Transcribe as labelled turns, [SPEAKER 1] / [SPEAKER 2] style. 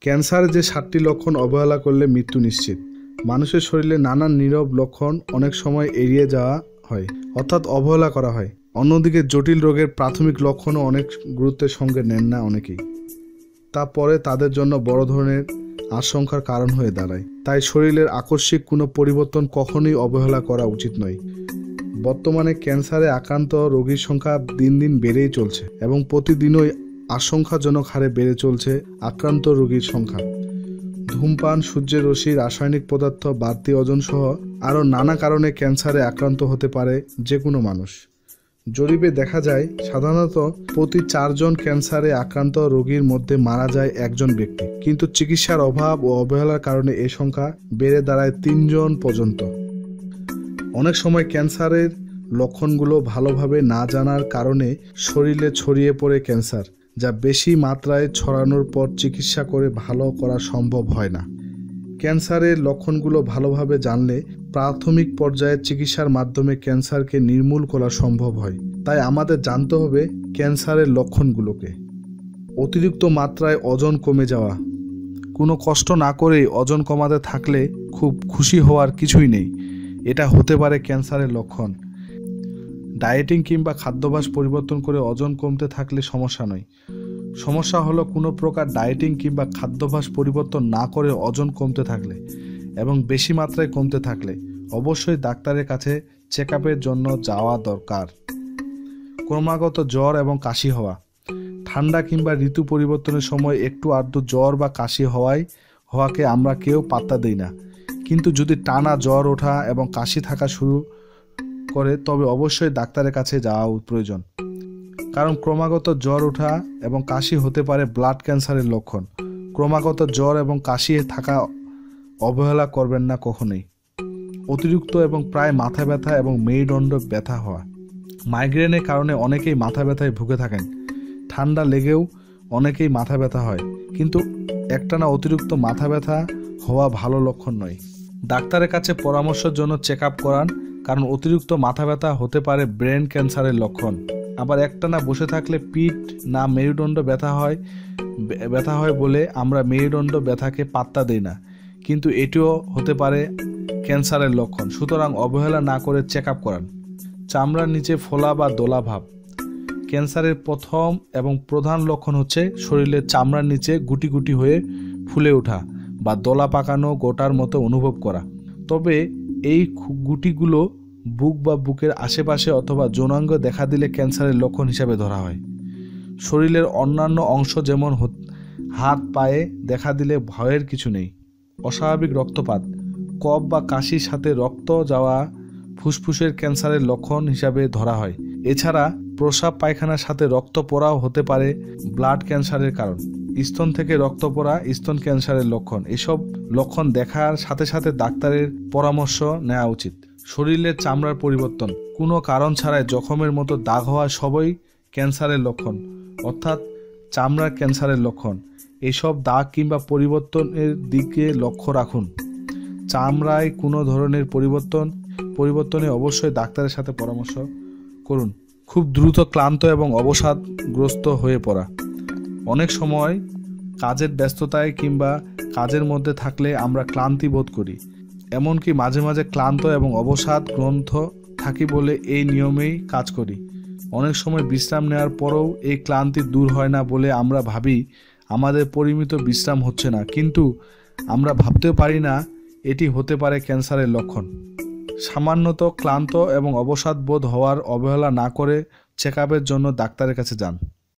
[SPEAKER 1] ক্যান্সারের যে 7টি লক্ষণ অবহেলা করলে মৃত্যু নিশ্চিত। মানুষের শরীরে নানান নীরব লক্ষণ অনেক সময় এড়িয়ে যাওয়া হয়, অর্থাৎ অবহেলা করা হয়। অন্যদিকে জটিল রোগের প্রাথমিক লক্ষণও অনেক গুরুত্বের সঙ্গে নেন না অনেকেই, তারপরে তাদের জন্য বড় ধরনের আশঙ্কার কারণ হয়ে দাঁড়ায়। তাই শরীরের আকস্মিক কোনো পরিবর্তন কখনোই অবহেলা করা উচিত নয়। বর্তমানে ক্যান্সারে আক্রান্ত রোগীর সংখ্যা দিন দিন বেড়েই চলছে এবং প্রতিদিনই আশঙ্কাজনক হারে বেড়ে চলছে আক্রান্ত রোগীর সংখ্যা। ধূমপান, সূর্যের রশ্মি, রাসায়নিক পদার্থ, বাড়তি ওজন সহ আরও নানা কারণে ক্যান্সারে আক্রান্ত হতে পারে যে কোনো মানুষ। জরিপে দেখা যায় সাধারণত প্রতি 4 জন ক্যান্সারে আক্রান্ত রোগীর মধ্যে মারা যায় একজন ব্যক্তি, কিন্তু চিকিৎসার অভাব ও অবহেলার কারণে এই সংখ্যা বেড়ে দাঁড়ায় 3 জন পর্যন্ত। অনেক সময় ক্যান্সারের লক্ষণগুলো ভালোভাবে না জানার কারণে শরীরে ছড়িয়ে পড়ে ক্যান্সার, যা বেশি মাত্রায় ছড়ানোর পর চিকিৎসা করে ভালো করা সম্ভব হয় না। ক্যান্সারের লক্ষণগুলো ভালোভাবে জানলে প্রাথমিক পর্যায়ে চিকিৎসার মাধ্যমে ক্যান্সারকে নির্মূল করা সম্ভব হয়। তাই আমাদের জানতে হবে ক্যান্সারের লক্ষণগুলোকে। অতিরিক্ত মাত্রায় ওজন কমে যাওয়া। কোনো কষ্ট না করেই ওজন কমাতে থাকলে খুব খুশি হওয়ার কিছুই নেই, এটা হতে পারে ক্যান্সারের লক্ষণ। ডায়েটিং কিংবা খাদ্যাভ্যাস পরিবর্তন করে ওজন কমতে থাকলে সমস্যা নয়। সমস্যা হলো কোনো প্রকার ডায়েটিং কিংবা খাদ্যাভ্যাস পরিবর্তন না করে ওজন কমতে থাকলে এবং বেশি মাত্রায় কমতে থাকলে অবশ্যই ডাক্তারের কাছে চেক আপের জন্য যাওয়া দরকার। ক্রমাগত জ্বর এবং কাশি হওয়া। ঠান্ডা কিংবা ঋতু পরিবর্তনের সময় একটু আধটু জ্বর বা কাশি হওয়াকে আমরা কেউ পাত্তা দিই না, কিন্তু যদি টানা জ্বর ওঠা এবং কাশি থাকা শুরু করে তবে অবশ্যই ডাক্তারের কাছে যাওয়া প্রয়োজন, কারণ ক্রমাগত জ্বর ওঠা এবং কাশি হতে পারে ব্লাড ক্যান্সারের লক্ষণ। ক্রমাগত জ্বর এবং কাশি থাকা অবহেলা করবেন না কখনোই। অতিরিক্ত এবং প্রায় মাথা ব্যথা এবং মেরুদণ্ড ব্যথা হওয়া। মাইগ্রেনের কারণে অনেকেই মাথা ব্যথায় ভুগে থাকেন। ঠান্ডা লেগেও অনেকেই মাথা ব্যথা হয়, কিন্তু একটানা অতিরিক্ত মাথা ব্যথা হওয়া ভালো লক্ষণ নয়। ডাক্তারের কাছে পরামর্শের জন্য চেক আপ করান, কারণ অতিরিক্ত মাথা ব্যথা হতে পারে ব্রেন ক্যান্সারের লক্ষণ। আবার একটানা বসে থাকলে পিঠ না মেরুদণ্ড ব্যথা হয় বলে আমরা মেরুদণ্ড ব্যথাকে পাত্তা দিই না, কিন্তু এটিও হতে পারে ক্যান্সারের লক্ষণ। সুতরাং অবহেলা না করে চেক আপ করান। চামড়ার নিচে ফোলা বা দোলা ভাব। ক্যান্সারের প্রথম এবং প্রধান লক্ষণ হচ্ছে শরীরের চামড়ার নিচে গুটি গুটি হয়ে ফুলে ওঠা বা দোলা পাকানো গোটার মতো অনুভব করা। তবে এই গুটিগুলো বুক বা বুকের আশেপাশে অথবা যৌনাঙ্গ দেখা দিলে ক্যান্সারের লক্ষণ হিসাবে ধরা হয়। শরীরের অন্যান্য অংশ যেমন হাত পায়ে দেখা দিলে ভয়ের কিছু নেই। অস্বাভাবিক রক্তপাত, কফ বা কাশির সাথে রক্ত যাওয়া ফুসফুসের ক্যান্সারের লক্ষণ হিসাবে ধরা হয়। এছাড়া প্রস্রাব পায়খানার সাথে রক্ত পড়াও হতে পারে ব্লাড ক্যান্সারের কারণ। স্তন থেকে রক্ত পড়া স্তন ক্যান্সারের লক্ষণ। এসব লক্ষণ দেখার সাথে সাথে ডাক্তারের পরামর্শ নেওয়া উচিত। শরীরের চামড়ার পরিবর্তন, কোনো কারণ ছাড়াই জখমের মতো দাগ হওয়া সবই ক্যান্সারের লক্ষণ, অর্থাৎ চামড়ার ক্যান্সারের লক্ষণ। এসব দাগ কিংবা পরিবর্তনের দিকে লক্ষ্য রাখুন। চামড়ায় কোনো ধরনের পরিবর্তনে অবশ্যই ডাক্তারের সাথে পরামর্শ করুন। খুব দ্রুত ক্লান্ত এবং অবসাদগ্রস্ত হয়ে পড়া। অনেক সময় কাজের ব্যস্ততায় কিংবা কাজের মধ্যে থাকলে আমরা ক্লান্তি বোধ করি, এমনকি মাঝে মাঝে ক্লান্ত এবং অবসাদগ্রস্ত থাকি বলে এই নিয়মেই কাজ করি। অনেক সময় বিশ্রাম নেওয়ার পরেও এই ক্লান্তি দূর হয় না বলে আমরা ভাবি আমাদের পরিমিত বিশ্রাম হচ্ছে না, কিন্তু আমরা ভাবতেও পারি না এটি হতে পারে ক্যান্সারের লক্ষণ। সামান্যত ক্লান্ত এবং অবসাদ বোধ হওয়ার অবহেলা না করে চেক আপের জন্য ডাক্তারের কাছে যান।